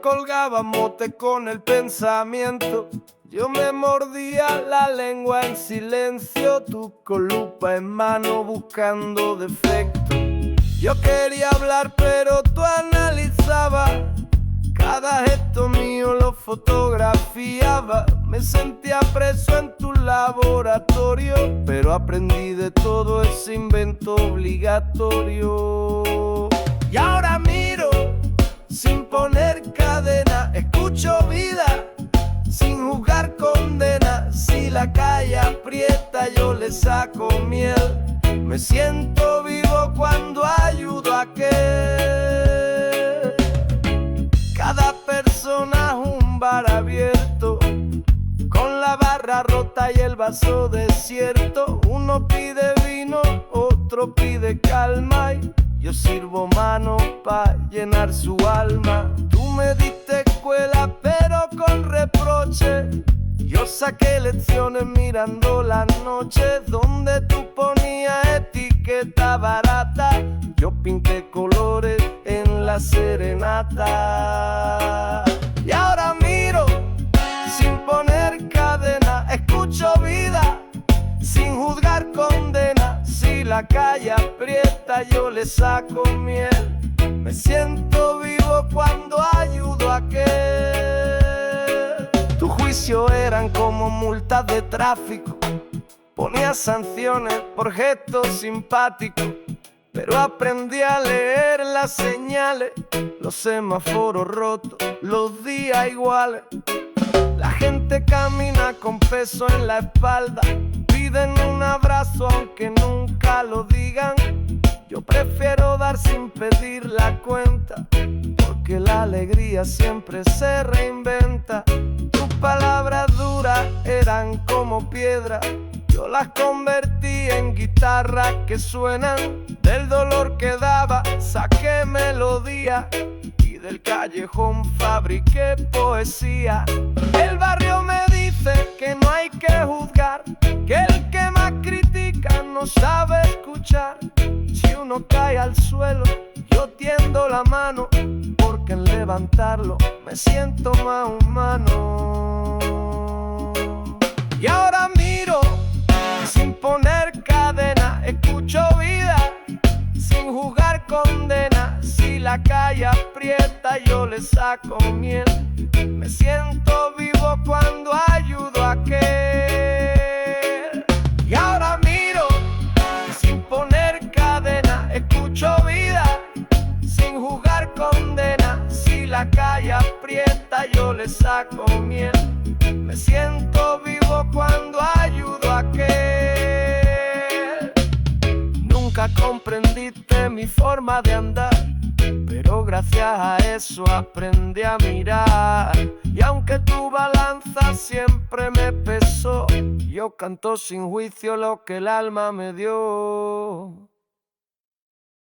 colgaba mote con el pensamiento. Yo me mordía la lengua en silencio, tú con lupa en mano buscando defectos. Yo quería hablar pero tú analizabas, cada gesto mío lo fotografiaba. Me sentía preso en tu laboratorio, pero aprendí de todo ese invento obligatorio. Y ahora miro sin poner cadena, escucho vida sin juzgar condena. Si la calle aprieta yo le saco miel. Me siento vivo cuando ayudo a aquel. Cada persona es un bar abierto, con la barra rota y el vaso desierto. Uno pide vino, otro pide calma, y yo sirvo mano pa' llenar su alma. Tú me diste escuela pero con reproche, yo saqué lecciones mirando las noches. Donde tú ponías etiqueta barata, yo pinté colores en la serenata. Y ahora miro sin poner cadena, escucho vida sin juzgar condena. Si la calle aprieta yo le saco miel. Me siento vivo cuando ayudo a aquel. Tu juicio eran como multas de tráfico, ponía sanciones por gestos simpáticos, pero aprendí a leer las señales, los semáforos rotos, los días iguales. La gente camina con peso en la espalda, piden un abrazo aunque nunca lo digan. Yo prefiero dar sin pedir la cuenta, porque la alegría siempre se reinventa. Tus palabras duras eran como piedra, yo las convertí en guitarras que suenan. Del dolor que daba saqué melodía, y del callejón fabriqué poesía. El barrio me dice que no hay que juzgar, que el que más critica no sabe escuchar. Si uno cae al suelo, yo tiendo la mano, porque en levantarlo me siento más humano. Y ahora miro sin poner cadena, escucho vida sin juzgar condena. Si la calle aprieta yo le saco miel. Me siento vivo cuando ayudo a aquel. Y ahora miro sin poner cadena, escucho vida sin juzgar condena. Si la calle aprieta yo le saco miel. Me siento vivo cuando ayudo a aquel. Nunca comprendiste mi forma de andar, pero gracias a eso aprendí a mirar. Y aunque tu balanza siempre me pesó, yo canto sin juicio lo que el alma me dio.